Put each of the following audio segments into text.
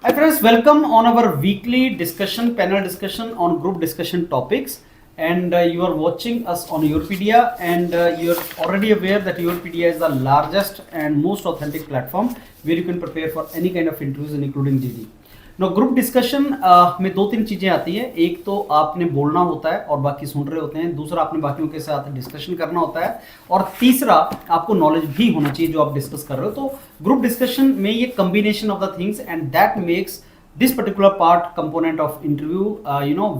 Hi friends, welcome on our weekly discussion, panel discussion on group discussion topics. And you are watching us on Europedia, and you are already aware that Europedia is the largest and most authentic platform where you can prepare for any kind of interviews, including GD. No group discussion में दो तीन चीजें आती है। एक तो आपने बोलना होता है और बाकी सुन रहे होते हैं, दूसरा आपने बाकियों के साथ डिस्कशन करना होता है, और तीसरा आपको नॉलेज भी होना चाहिए जो आप डिस्कस कर रहे हो। तो ग्रुप डिस्कशन में ये combination of the things and that makes this particular part component of interview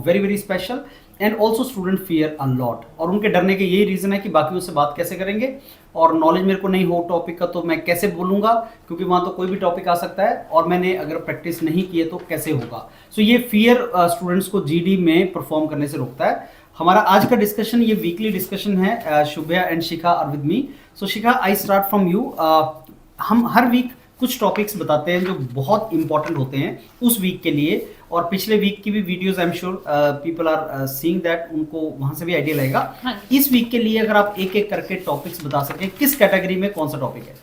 very very special and also student fear a lot। और उनके डरने के यही रीजन है कि बाकियों से बात कैसे करेंगे और नॉलेज मेरे को नहीं हो टॉपिक का तो मैं कैसे बोलूंगा, क्योंकि वहां तो कोई भी टॉपिक आ सकता है और मैंने अगर प्रैक्टिस नहीं की है तो कैसे होगा। सो ये फियर स्टूडेंट्स को जीडी में परफॉर्म करने से रोकता है। हमारा आज का डिस्कशन ये वीकली डिस्कशन है। Shubhya and Shikha are with me. So Shikha, I start from you. हम हर वीक कुछ टॉपिक्स बताते हैं जो बहुत इंपॉर्टेंट होते हैं उस वीक के लिए, और पिछले वीक की भी videos I am sure people are seeing that, उनको वहां से भी आइडिया लगेगा। इस वीक के लिए अगर आप एक एक करके टॉपिक्स बता सकें, किस कैटेगरी में कौन सा टॉपिक है?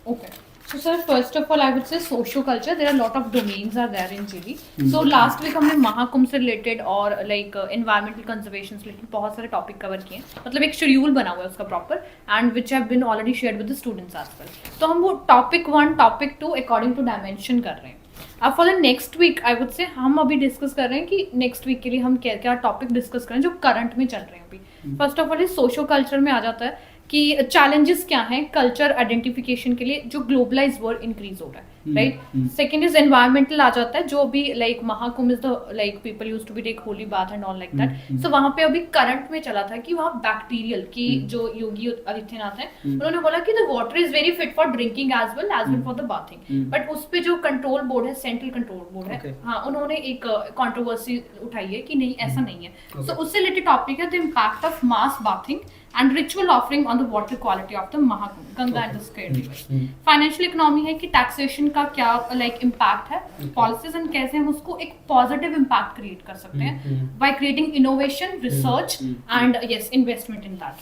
Okay. So sir, first of all, I would say socio-culture. There are a lot of domains are there in GD. So last week हमने महाकुंभ से related और like environmental conservation से related बहुत सारे topic cover किए। मतलब एक schedule बना हुआ है उसका proper and which have been already shared with the students as well. तो हम वो topic 1, topic 2 according to dimension कर रहे हैं। अब for the next week I would say हम अभी डिस्कस कर रहे हैं कि नेक्स्ट वीक के लिए हम क्या क्या टॉपिक डिस्कस करें जो करंट में चल रहे हैं अभी। फर्स्ट ऑफ ऑल ये सोशो कल्चर में आ जाता है कि चैलेंजेस क्या हैं कल्चर आइडेंटिफिकेशन के लिए जो ग्लोबलाइज वर्ल्ड इंक्रीज हो रहा है, राइट। सेकंड इज एनवायरमेंटल आ जाता है, जो अभी like Mahakumbh is the like people used to be take holy bath and all like that. So वहां पे अभी करंट में चला था कि वहां बैक्टीरियल की जो योगी आदित्यनाथ है उन्होंने बोला कि the water is very fit for drinking as well for the bathing, but उस पे जो कंट्रोल बोर्ड है, सेंट्रल कंट्रोल बोर्ड है, हाँ, उन्होंने एक कंट्रोवर्सी उठाई है कि नहीं ऐसा नहीं है। सो उससे रिलेटेड टॉपिक है the impact of mass bathing and ritual offering on the water quality of the Mahakumbh, Ganga and the sacred rivers. Financial economy है कि taxation का क्या like impact है, policies and कैसे हम उसको एक positive impact create कर सकते हैं by creating innovation, research and yes investment in that.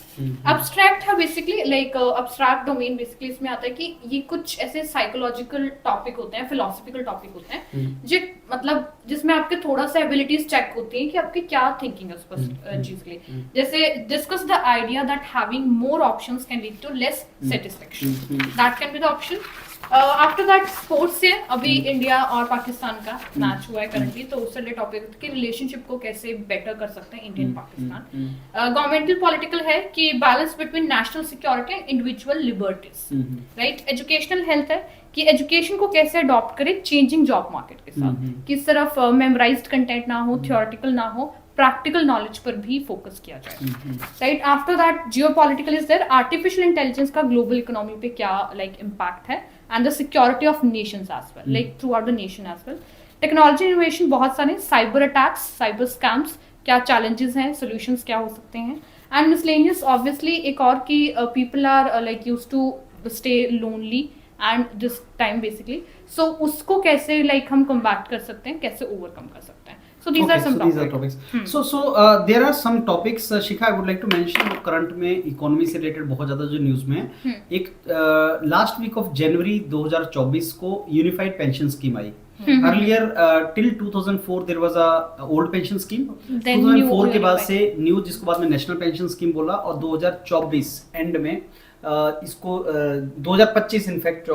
Abstract है basically like abstract domain basically इसमें आता है कि ये कुछ ऐसे psychological topic होते हैं, philosophical topic होते हैं जो मतलब जिसमें आपके थोड़ा सा abilities check होती हैं कि आपकी क्या thinking है उस पर चीज के लिए। जैसे discuss the idea that having more options can lead to less satisfaction. That can be the option. After that sports से अभी इंडिया और पाकिस्तान का मैच हुआ है करंटली, तो उससे रिलेटेड टॉपिक कि रिलेशनशिप को कैसे बेटर कर सकते हैं इंडियन पाकिस्तान। गवर्नमेंटल पॉलिटिकल है कि balance between national security and individual liberties, right. Educational health है कि एजुकेशन को कैसे अडॉप्ट करें चेंजिंग जॉब मार्केट के साथ, कि सिर्फ मेमोराइज्ड कंटेंट ना हो, थियोरेटिकल ना हो, प्रैक्टिकल नॉलेज पर भी फोकस किया जाए, right. After that geopolitical is there, artificial intelligence का ग्लोबल इकोनॉमी पे क्या लाइक इम्पैक्ट है and the security of nations as well, like throughout the nation as well. Technology innovation बहुत सारे, साइबर अटैक्स, साइबर स्कैम्स, क्या challenges हैं, solutions क्या हो सकते हैं, एंड मिसलेनियस ऑब्वियसली एक और कि people are like used to stay lonely and this time basically, so उसको कैसे लाइक हम कम्बैट कर सकते हैं, कैसे ओवरकम कर सकते हैं। So these are some topics. So there are some topics, Shikha, I would like to mention जो करंट में इकोनॉमी से रिलेटेड बहुत ज्यादा जो न्यूज में है। एक लास्ट वीक ऑफ जनवरी 2024 को unified pension scheme I. Earlier till 2004 there was a old pension scheme. 2004 के बाद से न्यू, जिसको बाद में नेशनल पेंशन स्कीम बोला, और 2024 एंड में इसको 2025 इनफैक्ट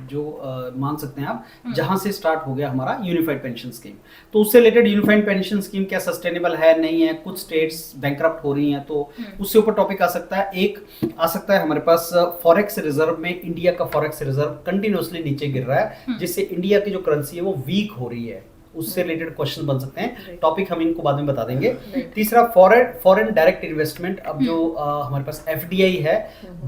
जो मान सकते हैं आप, जहां से स्टार्ट हो गया हमारा यूनिफाइड पेंशन स्कीम। तो उससे रिलेटेड यूनिफाइड पेंशन स्कीम क्या सस्टेनेबल है नहीं है, कुछ स्टेट्स बैंकरप्ट हो रही हैं, तो उससे ऊपर टॉपिक आ सकता है। एक आ सकता है हमारे पास फॉरेक्स रिजर्व में इंडिया का फॉरेक्स रिजर्व कंटिन्यूअसली नीचे गिर रहा है, जिससे इंडिया की जो करेंसी है वो वीक हो रही है, उससे रिलेटेड क्वेश्चन बन सकते हैं। टॉपिक हम इनको बाद में बता देंगे। तीसरा फॉरेन डायरेक्ट इन्वेस्टमेंट, अब जो हमारे पास एफडीआई है,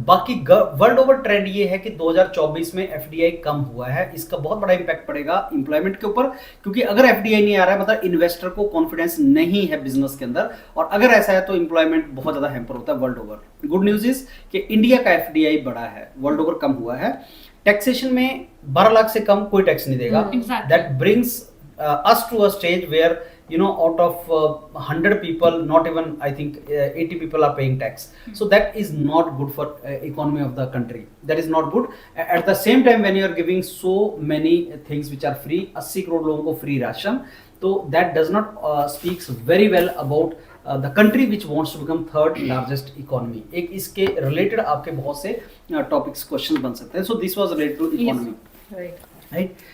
बाकी वर्ल्ड ओवर ट्रेंड ये है कि 2024 में एफडीआई कम हुआ है। इसका बहुत बड़ा इंपैक्ट पड़ेगा एम्प्लॉयमेंट के ऊपर, क्योंकि अगर एफडीआई नहीं आ रहा है मतलब इन्वेस्टर को कॉन्फिडेंस नहीं है बिजनेस के अंदर, और अगर ऐसा है तो एम्प्लॉयमेंट बहुत ज्यादा हैम्पर होता है world over. Good news is कि इंडिया का एफडीआई बड़ा है, वर्ल्ड ओवर कम हुआ है। टैक्सेशन में 12 लाख से कम कोई टैक्स नहीं देगा। That brings us to a stage where you know, out of 100 people, not even I think 80 people are paying tax. So that is not good for economy of the country. That is not good. At the same time, when you are giving so many things which are free, 80 crore लोगों को free ration, तो that does not speaks very well about the country which wants to become third largest economy. एक इसके related आपके बहुत से topics questions बन सकते हैं. So this was related to economy. Right.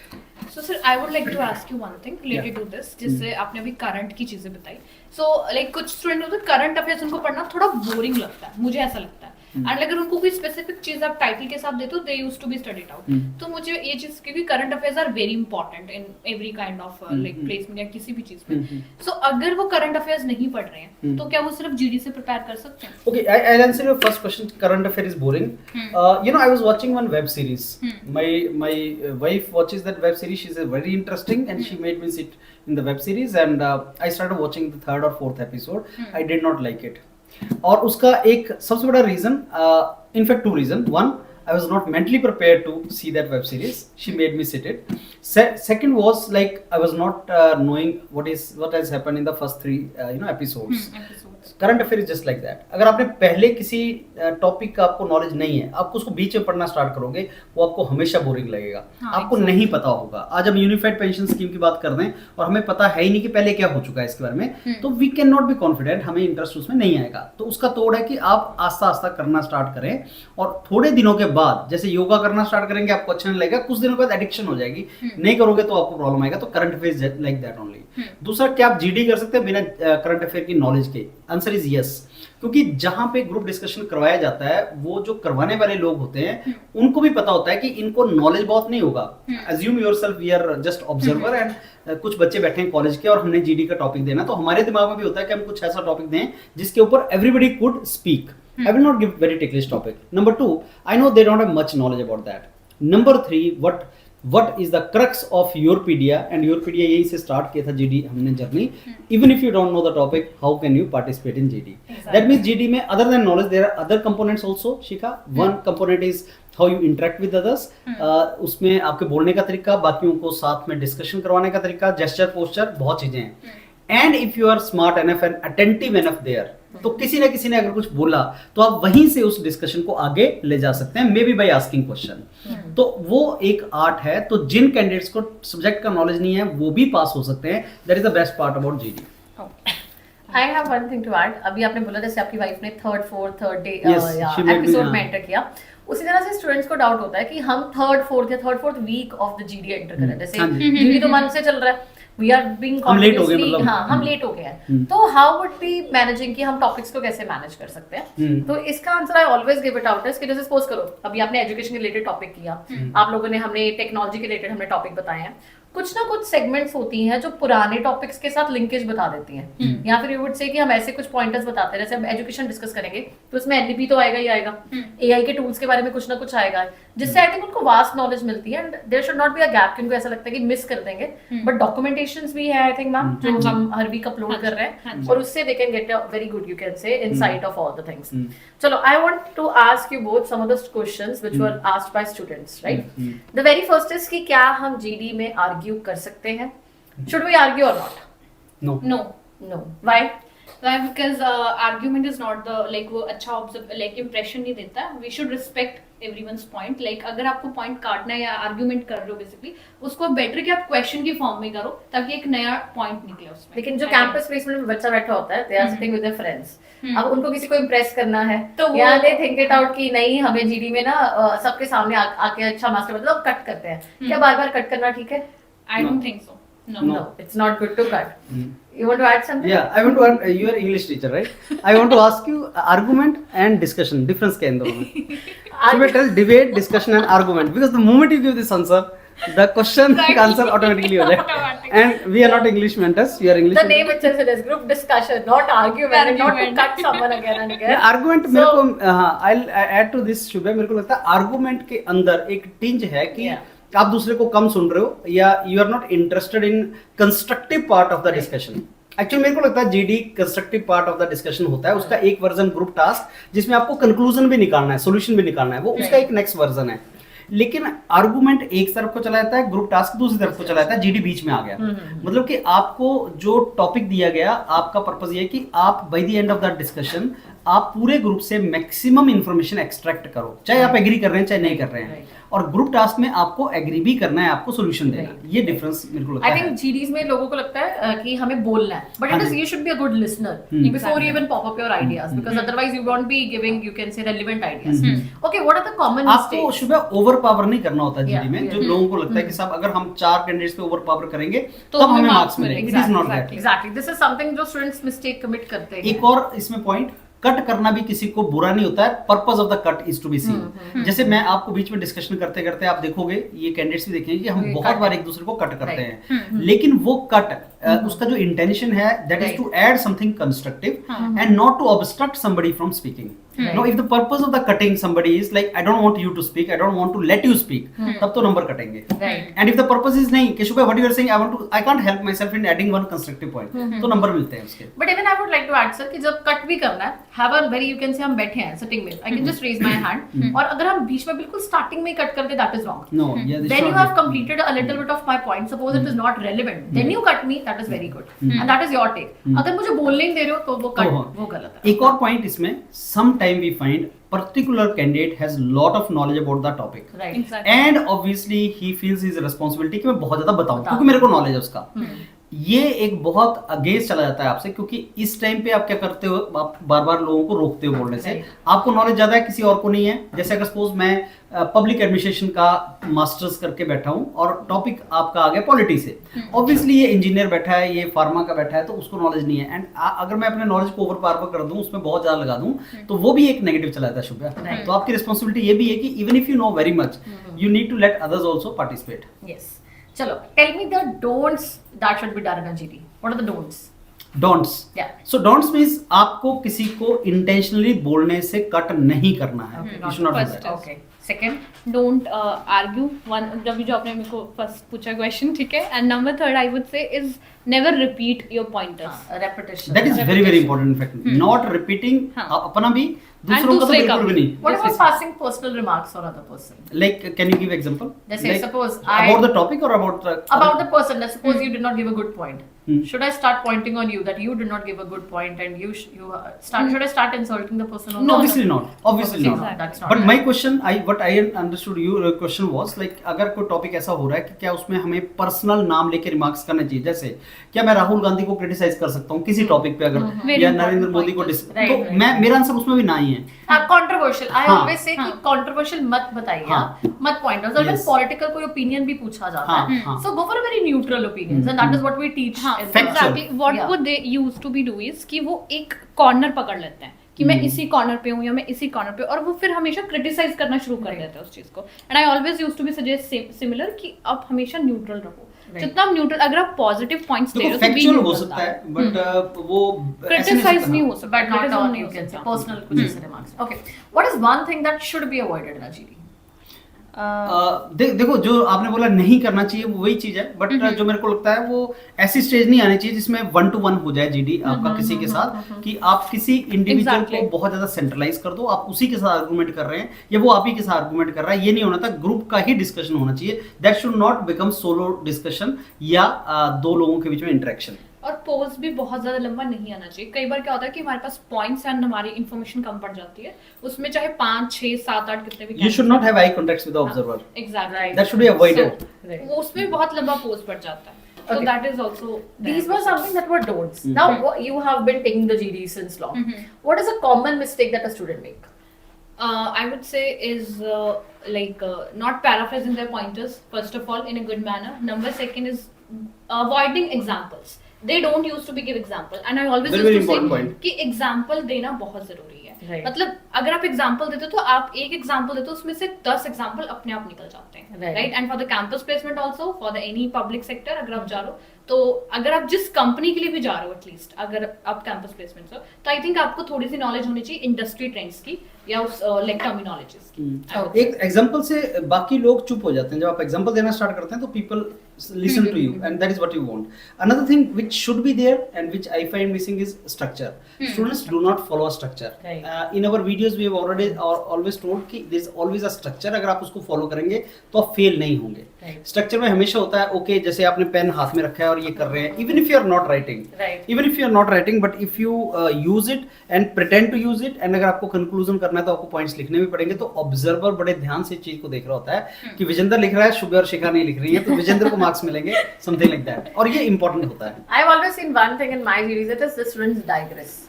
So sir, I would like to ask you one thing related to this. जैसे आपने अभी करंट की चीजें बताई. So like कुछ स्टूडेंट होते हैं करंट अफेयर्स उनको पढ़ना थोड़ा बोरिंग लगता है, मुझे ऐसा लगता है. एंड अगर उनको कोई स्पेसिफिक चीज आप टाइटल के साथ देते हो, they used to be studied out. तो मुझे ये चीज क्योंकि current affairs are very important in every kind of like placement या किसी भी चीज में. सो अगर वो करंट अफेयर्स नहीं पढ़ रहे हैं तो क्या वो सिर्फ जीडी से प्रिपेयर कर सकते हैं? Okay, I'll answer your first question. Current affair is boring. You know, I was watching one web series. My wife watches that web series. She's very interesting, and she made me sit in the web series, and I started watching the third or fourth episode. I did not like it. और उसका एक सबसे बड़ा reason, in fact two reason. One, I was not mentally prepared to see that web series. She made me sit it. Second was like I was not knowing what has happened in the first three episodes. Current affair is just like that. अगर आपने पहले किसी topic का आपको knowledge नहीं है, आपको उसको बीच में पढ़ना स्टार्ट करोगे, वो आपको हमेशा बोरिंग लगेगा. आपको नहीं पता होगा. आज हम यूनिफाइड पेंशन स्कीम की बात कर रहे हैं और हमें पता है ही नहीं कि पहले क्या हो चुका है इसके बारे में, तो we can not be confident, हमें इंटरेस्ट उसमें नहीं आएगा. तो उसका तोड़ है कि आप आस्ता आस्ता करना स्टार्ट करें, और थोड़े दिनों के बाद जैसे योगा करना स्टार्ट करेंगे आपको अच्छा नहीं लगेगा, कुछ दिनों के बाद एडिक्शन हो जाएगी, नहीं करोगे तो आपको प्रॉब्लम आएगा. तो current affair like that only. दूसरा, क्या आप जीडी कर सकते हैं बिना करंट अफेयर की नॉलेज के? Answer is yes. क्योंकि जहां पे ग्रुप डिस्कशन करवाया जाता है, वो जो करवाने वाले लोग होते हैं उनको भी पता होता है कि इनको नॉलेज बहुत नहीं होगा. Assume yourself we are just observer and कुछ बच्चे बैठे हैं कॉलेज के और हमने जीडी का टॉपिक देना, तो हमारे दिमाग में भी होता है कि हम कुछ ऐसा टॉपिक दें जिसके ऊपर everybody could speak. I will not give very ticklish topic. Number 2, I know they don't have much knowledge about that. Number 3, what is the crux of Europedia? And Europedia यही से start किया था GD हमने journey. Even if you don't know the topic, how can you participate in GD? Exactly. That means GD में other than knowledge there are other components also. Shika, one component is how you interact with others. उसमें आपके बोलने का तरीका, बाकियों को साथ में डिस्कशन करवाने का तरीका, जेस्चर, पोस्चर, बहुत चीजें हैं. And if you are smart enough and attentive enough there, तो किसी ना किसी ने अगर कुछ बोला तो आप वहीं से उस डिस्कशन को आगे ले जा सकते हैं, maybe by asking question. तो वो एक आर्ट है. तो जिन कैंडिडेट्स को सब्जेक्ट का नॉलेज नहीं है वो भी पास हो सकते हैं. That is the best part about GD. I have one thing to add. अभी आपने बोला जैसे आपकी वाइफ ने थर्ड डे एपिसोड में एंटर किया, उसी तरह से स्टूडेंट्स को डाउट होता है कि हम third fourth week of the GD enter कर रहे हैं. जैसे जीडी तो मन से चल रहा है, वी आर बीइंग कॉन्टिन्यूअसली, हम लेट हो गए हैं. तो हाउ वुड बी मैनेजिंग कि हम टॉपिक्स को कैसे मैनेज कर सकते हैं? तो इसका answer I always give it out is कि जैसे सपोज करो अभी आपने एजुकेशन के रिलेटेड टॉपिक किया, आप लोगों ने हमने टेक्नोलॉजी के रिलेटेड हमने टॉपिक बताए हैं. कुछ ना कुछ सेगमेंट्स होती हैं जो पुराने टॉपिक्स के साथ लिंकेज बता देती हैं, या फिर यू वुड से कि हम ऐसे कुछ पॉइंटर्स बताते हैं. जैसे हम एजुकेशन डिस्कस करेंगे तो उसमें एनडीपी तो आएगा ही आएगा, एआई के टूल्स के बारे में कुछ ना कुछ आएगा, जिससे आई थिंक उनको वास्ट नॉलेज मिलती है. And there should not be a gap कि उनको ऐसा लगता है कि मिस कर देंगे. बट डॉक्यूमेंटेशंस भी है आई थिंक मैम, जो हम हर वीक अपलोड कर रहे हैं, और उससे they can get a very good, you can say, insight of all the things. चलो, I want to ask you both some of the questions which were asked by students, right? The very first is कि क्या हम GD में argue कर सकते हैं? Should we argue or not? No. Why? Because argument is not the like वो अच्छा impression नहीं देता. We should respect everyone's point. Like अगर आपको point काटना है या argument कर रहे हो basically, उसको better कि आप question की form में करो ताकि एक नया point निकले उसमें. लेकिन जो campus placement में बच्चा बैठा होता है, they are sitting with their friends. अब उनको किसी को impress करना है, तो या they think it out कि नहीं हमें GD में ना सबके सामने आके अच्छा मास्टर मतलब कट करते हैं. क्या बार-बार कट करना ठीक है? I don't think so. No, it's not good to cut. You want to add something? Yeah, I want to add. You are English teacher, right? I want to ask you argument and discussion. Difference क्या इन दोनों में? So we tell debate, discussion and argument, because the moment you give this answer, the question answer automatically हो जाए. And we are not English mentors. You are English. The name itself is group discussion, not argument, not to cut someone again and again. Argument मेरे को I'll add to this शुभे, मेरे को लगता है argument के अंदर एक tinge है कि आप दूसरे को कम सुन रहे हो या you are not interested in constructive part of the discussion. Actually मेरे को लगता है GD constructive part of the discussion होता है. उसका एक वर्जन ग्रुप टास्क जिसमें आपको कंक्लूजन भी निकालना है, सोल्यूशन भी निकालना है, वो उसका एक नेक्स्ट वर्जन है. लेकिन आर्गुमेंट एक तरफ को चला जाता है, ग्रुप टास्क दूसरी तरफ को चला जाता है, जीडी बीच में आ गया। मतलब कि आपको जो टॉपिक दिया गया, आपका पर्पस ये है कि आप by the end of that discussion आप पूरे ग्रुप से मैक्सिमम इंफॉर्मेशन एक्सट्रैक्ट करो, चाहे आप एग्री कर रहे हैं चाहे नहीं कर रहे हैं। और ग्रुप टास्क में आपको एग्री भी करना है, आपको सॉल्यूशन देना है। ये डिफरेंस मेरे को लगता है। आई थिंक जीडीज में लोगों को लगता है कि हमें बोलना है, but it is you should be a good listener before you even pop up your ideas, because otherwise you won't be giving you can say relevant ideas. Okay, what are the common आपको mistakes? सुबह overpower नहीं करना होता GD में। जो लोगों को लगता है कि साहब अगर हम 4 कैंडिडेट्स पे ओवर पावर करेंगे तो तब हमें हमें marks मार्क्स मिलेंगे। It is not that. Exactly, this is something जो स्टूडेंट्स मिस्टेक कमिट करते हैं। एक और इसमें पॉइंट, कट करना भी किसी को बुरा नहीं होता है, purpose of the cut is to be seen. जैसे मैं आपको बीच में डिस्कशन करते करते आप देखोगे, ये कैंडिडेट्स भी देखेंगे कि हम बहुत बार एक दूसरे को कट करते हैं, लेकिन वो कट उसका जो इंटेंशन है that is to add something constructive and not to obstruct somebody from speaking. Now, if the purpose of the cutting somebody is like I don't want you to speak, I don't want to let you speak, तब तो number कटेंगे। And if the purpose is नहीं कि शुभा what you are saying I can't help myself in adding one constructive point, तो number मिलते हैं उसके। But even I would like to add sir कि जब कट भी करना है, have a very you can say हम बैठे हैं sitting में, I can just raise my hand, और अगर हम बीच में बिल्कुल स्टार्टिंग में कट करके that is wrong. No, yeah, this Then is you not have completed a little bit of my point. Suppose it is not relevant, then you cut me. That is very good, and that is your take. अगर मुझे बोलने ही दे रहे हो तो वो cut वो गलत है। एक और पॉइंट इसमें, sometime we find particular candidate has lot of knowledge about the topic, Right. Exactly. and obviously he feels his responsibility कि मैं बहुत ज्यादा बताऊं क्योंकि मेरे को नॉलेज है उसका। ये एक बहुत अगेंस्ट चला जाता है आपसे, क्योंकि इस टाइम पे आप क्या करते हो, आप बार बार लोगों को रोकते हो बोलने से। आपको नॉलेज ज्यादा है, किसी और को नहीं है। जैसे अगर सपोज मैं पब्लिक एडमिनिस्ट्रेशन का मास्टर्स करके बैठा हूं और टॉपिक आपका आ गया पॉलिटी से, ऑब्वियसली ये इंजीनियर बैठा है, ये फार्मा का बैठा है, तो उसको नॉलेज नहीं है। एंड अगर मैं अपने नॉलेज को ओवर पावर कर दूं, उसमें बहुत ज्यादा लगा दूं, तो वो भी एक नेगेटिव चला जाता है शुभ्या। तो आपकी रिस्पॉन्सिबिलिटी ये भी है कि even if you know very much, you need to let others also participate. Yes. चलो, tell me the don'ts that should be done in a GD. What are the don'ts? Don'ts. Yeah. So don'ts means आपको किसी को intentionally बोलने से cut नहीं करना है। Okay, You should not do first that. Okay. Second, don't argue one, जब जो आपने मेरे को फर्स्ट पूछा क्वेश्चन, ठीक है। एंड नंबर 3 आई वुड से is never repeat your pointers. repetition. That is very very important in fact. Not repeating हाँ. अपना भी, दूसरों का तो दूसरे का बिल्कुल भी नहीं। What about passing personal remarks on other person? Like, can you give example? Let's say, Like, suppose about the topic or about about the person. Let's suppose you did not give a good point. Hmm. Should I start pointing on you that you did not give a good point, and you should I start insulting the person? Or No, obviously not. Obviously Obviously not. not. That's not. But my question, what I understood your question was like, अगर कोई topic ऐसा हो रहा है कि क्या उसमें हमें पर्सनल नाम लेके रिमार्क्स करने चाहिए। जैसे क्या मैं राहुल गांधी को क्रिटिसाइज कर सकता हूँ किसी टॉपिक पे अगर, Very या important नरेंद्र मोदी को point. Right, तो right. मैं मेरा आंसर उसमें भी ना ही है। Controversial. I हाँ. always say कि हाँ. controversial मत बताइए, हाँ. मत point out. Even Yes. political कोई opinion भी पूछा जाता हाँ, है. हाँ. So go for a very neutral opinions, and that is what we teach. हाँ, in the- Factual. exactly. What Yeah. would they used to be do is कि वो एक कॉर्नर पकड़ लेते हैं कि मैं इसी कॉर्नर पे हूँ या मैं इसी कॉर्नर पे, और वो फिर हमेशा क्रिटिसाइज करना शुरू कर देते हैं उस चीज को। And I always used to be suggest similar कि आप हमेशा न्यूट्रल रहो। जितना आप न्यूट्रल, अगर आप पॉजिटिव पॉइंट्स ले रहे देखो हो तो फैक्चुअल be हो neutral सकता है, था। बट वो क्रिटिसाइज नहीं हो सकता, But not criticism on नहीं you हो can say सकता। personal कुछ ऐसे remarks. Okay. What is one thing that should be avoided in a GD? देखो जो आपने बोला नहीं करना चाहिए वो वही चीज है, बट जो मेरे को लगता है वो ऐसी स्टेज नहीं आनी चाहिए जिसमें 1-to-1 हो जाए जीडी आपका किसी के साथ, कि आप किसी इंडिविजुअल Exactly. को बहुत ज्यादा सेंट्रलाइज कर दो, आप उसी के साथ आर्गुमेंट कर रहे हैं या वो आप ही के साथ आर्गुमेंट कर रहा है। ये नहीं होना था, ग्रुप का ही डिस्कशन होना चाहिए। That should not become solo discussion या दो लोगों के बीच में इंटरेक्शन। और पोज भी बहुत ज्यादा लंबा नहीं आना चाहिए। कई बार क्या होता है कि हमारे पास पॉइंट्स एंड हमारी इन्फॉर्मेशन कम पड़ जाती है, उसमें चाहे 5, 6, 7, 8 कितने भी you should not have eye contact with the observer. Exactly, that should be avoided. Right. उसमें भी बहुत लंबा पोज पड़ जाता है। So Okay. that is also These were something that were don'ts. Now you have been taking the GD since long. What is a common mistake that a student make? I would say is not paraphrasing their pointers first of all in a good manner. Number second is avoiding examples. They don't used to be give example, and I always Very, very used to important say point. कि example देना बहुत जरूरी है। Right. मतलब अगर आप example देते हो तो आप एक एग्जाम्पल देते हो उसमें से 10 एग्जाम्पल अपने आप निकल जाते हैं, Right. Right. And for the campus placement also, for the any public sector अगर आप जा रहे हो तो अगर आप जिस कंपनी के लिए भी जा रहे हो एटलीस्ट अगर आप कैंपस प्लेसमेंट हो तो आई थिंक आपको थोड़ी सी नॉलेज होनी चाहिए इंडस्ट्री ट्रेंड्स की या उस लाइक टर्मिनोलॉजीज की। एक एग्जांपल से बाकी लोग चुप हो जाते हैं, जब आप एग्जांपल देना स्टार्ट करते हैं तो people listen to you and that is what you want. Another thing which should be there and which I find missing is structure. Students do not follow a structure. Right. In our videos we have already always told कि there is always a structure. अगर आप उसको follow करेंगे तो आप fail नहीं होंगे. Structure में हमेशा होता है ओके जैसे आपने पेन हाथ में रखा है और ये कर रहे हैं, even if you are not writing, even if you are not writing, but if you use it and pretend to use it, and अगर आपको कंक्लूजन करना है तो आपको पॉइंट्स लिखने भी पड़ेंगे, तो ऑब्जर्वर बड़े ध्यान से चीज को देख रहा होता है कि विजेंद्र लिख रहा है, शुभ और शिखा नहीं लिख रही है, तो विजेंद्र को मार्क्स मिलेंगे, समथिंग लाइक दैट, और ये इंपॉर्टेंट होता है। I have always seen one thing in my series, it is the students digress.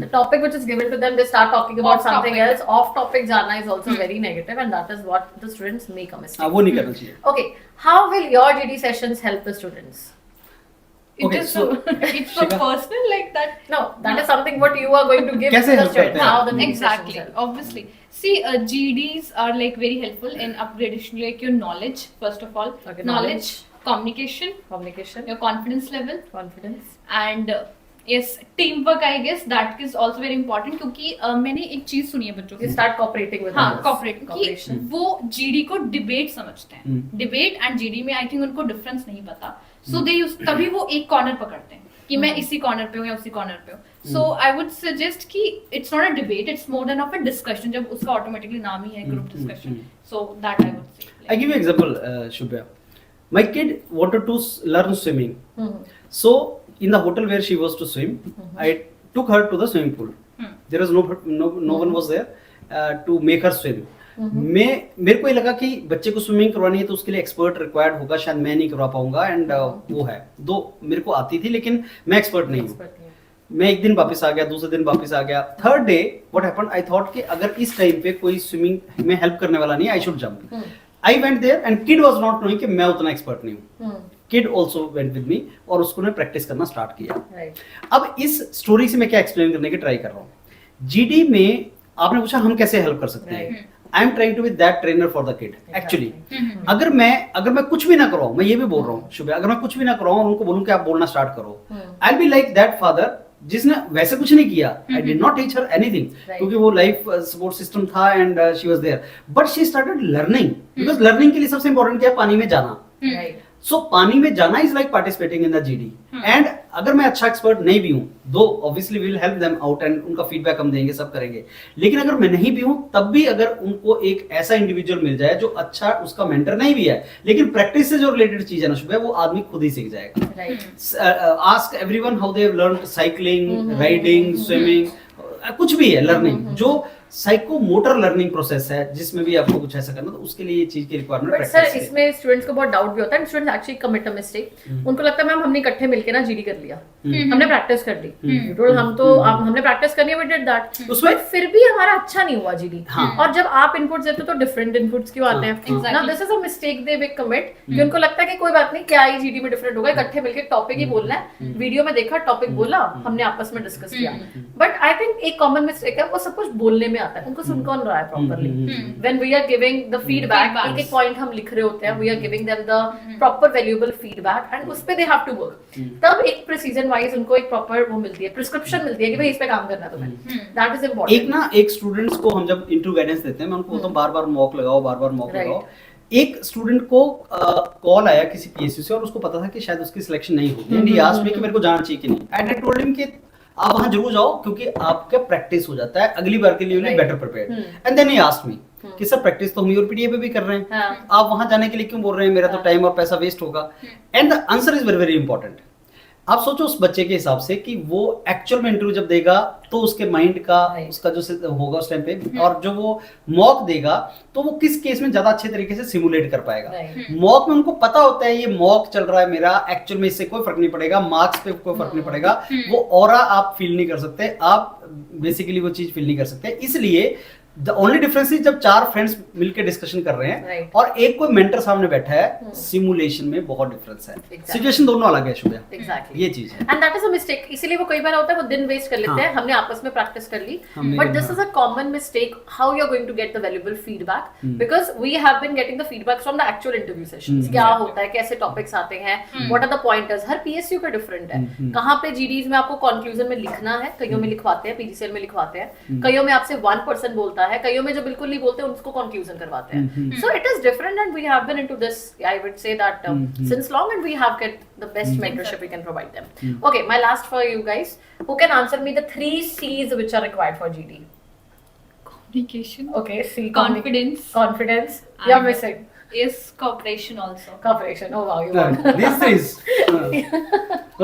The topic which is given to them, they start talking about Off something topic. else. Off topic jana is also very negative, and that is what the students make a mistake. वो नहीं करना चाहिए। Okay, how will your GD sessions help the students? Okay, It's so it's so personal like that. No, that is something what you are going to give to कैसे the help students. करते हैं? How the GD Exactly, sessions help. obviously. See, GDs are like very helpful in upgrading like your knowledge first of all. Okay, knowledge, communication, Communication, your confidence level, confidence. and yes, teamwork. I guess that is also very important क्योंकि मैंने एक चीज सुनी है बच्चों You से, start cooperating with हाँ others. Cooperate Cooperation. कि वो जीडी को डिबेट समझते हैं, हम्म। डिबेट एंड जीडी में आई थिंक उनको डिफरेंस नहीं पता, सो दे तभी वो एक कॉर्नर पकड़ते हैं कि मैं इसी कॉर्नर पे हूँ या उसी कॉर्नर पे हूँ। सो आई वुड सजेस्ट कि it's not a debate, it's more than of a discussion, जब उसका ऑटोमेटिकली नाम ही है group discussion, so that I would से। I give you example, Shubhya. My kid wanted to learn swimming. So in the hotel where she was to swim, I took her to the swimming pool. There was no one was there to make her swim. मेरे को ये लगा कि बच्चे को swimming करवानी है तो उसके लिए एक्सपर्ट रिक्वायर्ड होगा, शायद मैं नहीं करवा पाऊंगा, एंड वो है दो मेरे को आती थी लेकिन मैं एक्सपर्ट नहीं हूँ। मैं एक दिन वापस आ गया, दूसरे दिन वापस आ गया, third day what happened, I thought कि अगर इस टाइम पे कोई स्विमिंग में हेल्प करने वाला नहीं, I should jump. I went there and kid was not knowing कि मैं उतना एक्सपर्ट नहीं हूँ। Kid also went with me और उसको ने प्रैक्टिस करना स्टार्ट किया। अब इस स्टोरी से मैं क्या एक्सप्लेन करने की ट्राई कर रहा हूँ, जीडी में आपने पूछा हम कैसे हेल्प कर सकते हैं, I am trying to be that trainer for the kid. Actually अगर मैं कुछ भी ना करवाऊं, मैं ये भी बोल रहा हूँ शुभ, अगर मैं कुछ भी ना करवाऊं और उनको बोलूं कि आप बोलना स्टार्ट करो, I will be like that father जिसने वैसे कुछ नहीं किया, I did not teach her anything, क्योंकि वो लाइफ सपोर्ट सिस्टम था and she was there, but she started learning, because learning के लिए सबसे इंपॉर्टेंट क्या है, पानी में जाना। सो पानी में जाना is like participating in the GD, and अगर मैं अच्छा एक्सपर्ट नहीं भी हूं, दो obviously we will help them out and उनका फीडबैक हम देंगे, सब करेंगे, लेकिन अगर मैं नहीं भी हूं तब भी अगर उनको एक ऐसा इंडिविजुअल मिल जाए जो अच्छा उसका मेंटर नहीं भी है, लेकिन प्रैक्टिस से जो रिलेटेड चीज है ना शुभ, वो आदमी खुद ही सीख जाएगा। Ask everyone how they have learned cycling, riding, swimming, कुछ भी है लर्निंग जो साइको मोटर लर्निंग प्रोसेस है, जिसमें भी आपको कुछ ऐसा करना, तो उसके लिए ये चीज की रिक्वायरमेंट है। सर इसमें स्टूडेंट्स को बहुत डाउट भी होता है, students actually commit a mistake, उनको लगता है मैम हमने इकट्ठे मिलकर ना जीडी कर लिया, हमने प्रैक्टिस कर ली, हम तो हमने प्रैक्टिस करनी है, वी डिड दैट, उसमें फिर भी हमारा अच्छा नहीं हुआ जीडी। और जब आप इनपुट्स देते हो तो डिफरेंट इनपुट्स क्यों आते हैं, ना this is a mistake they will commit, कि उनको लगता है कि कोई बात नहीं, क्या ही जीडी में डिफरेंट होगा, इकट्ठे मिलकर टॉपिक ही बोलना है, वीडियो में देखा टॉपिक बोला, हमने आपस में डिस्कस किया, बट आई थिंक एक कॉमन मिस्टेक है, वो सब कुछ बोलने में आता है, उनको सुन कौन रहा है properly, when we are giving the feedback, एक एक पॉइंट हम लिख रहे होते हैं, we are giving them the proper valuable feedback, and उस पे दे हैव टू वर्क, तब एक प्रिसीजन वाइज उनको एक प्रॉपर वो मिलती है, प्रिस्क्रिप्शन मिलती है कि भाई इस पे काम करना है तुम्हें, दैट इज इंपॉर्टेंट। एक स्टूडेंट्स को हम जब इंटरव्यू गाइडेंस देते हैं, मैं उनको बोलता हूं बार-बार मॉक लगाओ, बार-बार मॉक लगाओ। एक स्टूडेंट को कॉल आया किसी पीएसयू से और उसको पता था कि शायद उसकी सिलेक्शन नहीं होगी, एंड ही आस्क्ड मी कि मेरे को जाना चाहिए कि नहीं, एंड आई टोल्ड हिम कि आप वहां जरूर जाओ क्योंकि आपका प्रैक्टिस हो जाता है, अगली बार के लिए you will be better prepared. And then he asked me कि सर प्रैक्टिस तो हम यूपीडीए पे भी कर रहे हैं, आप वहां जाने के लिए क्यों बोल रहे हैं, मेरा तो टाइम और पैसा वेस्ट होगा। And the answer is very very important. आप सोचो उस बच्चे के हिसाब से कि वो एक्चुअल में इंटरव्यू जब देगा तो उसके माइंड का उसका जो होगा उस टाइम पे, और जो वो मॉक देगा तो वो किस केस में ज्यादा अच्छे तरीके से सिमुलेट कर पाएगा। मॉक में उनको पता होता है ये मॉक चल रहा है मेरा, एक्चुअल में इससे कोई फर्क नहीं पड़ेगा, मार्क्स पे कोई फर्क नहीं पड़ेगा, वो ऑरा आप फील नहीं कर सकते, आप बेसिकली वो चीज फील नहीं कर सकते। इसलिए द ओनली डिफरेंस इज जब 4 फ्रेंड्स मिलकर डिस्कशन कर रहे हैं Right. और एक कोई मेंटर सामने बैठा है, सिमुलेशन में बहुत डिफरेंस है। Exactly. सिचुएशन दोनों अलग है शुभ्या, एग्जैक्टली ये चीज है। And that is a mistake. इसीलिए वो कई बार होता है वो दिन वेस्ट कर लेते हाँ। हैं, हमने आपस में प्रैक्टिस कर ली, हमने बट भी, दिस हाँ। Is a common mistake how you are going to get the valuable feedback, because we have been getting the feedback from the actual interview sessions. क्या होता है, कैसे टॉपिक्स आते हैं, व्हाट आर द पॉइंटर्स, हर PSU का different है। कहाँ पे जीडीज में आपको कंक्लूजन में लिखना है, कईयों में लिखवाते हैं, पीजीसीएल में लिखवाते हैं, कईयों में आपसे 1% बोलता है, कईयों में जो बिल्कुल नहीं बोलते उसको कंक्लूजन करवाते हैं। So it is different and we have been into this, I would say that since long, and we have get the best mentorship we can provide them. Okay, my last for you guys, who can answer me the 3 C's which are required for GD? Communication. Okay, C, Confidence. confidence, you're And- missing Is cooperation also. cooperation. Oh wow, you won. These things.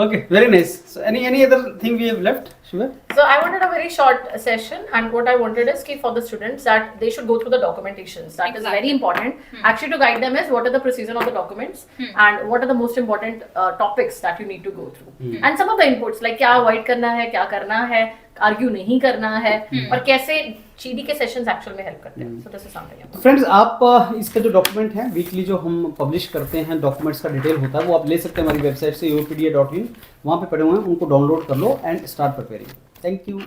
Okay, very nice. So any other thing we have left, Shubha? So I wanted a very short session, and what I wanted is for the students that they should go through the documentations. That is Exactly. very important. Actually, to guide them is what are the procedure of the documents and what are the most important topics that you need to go through. And some of the inputs like क्या avoid करना है, क्या करना है, argue नहीं करना है, और कैसे GD के सेशंस एक्चुअल में हेल्प करते हैं. So this is something. Friends, आप इसका जो डॉक्यूमेंट है वीकली जो हम पब्लिश करते हैं, डॉक्यूमेंट्स का डिटेल होता है, वो आप ले सकते हैं हमारी वेबसाइट से yourpedia.in, वहाँ पे पड़े हुए हैं, उनको डाउनलोड कर लो and start preparing. Thank you.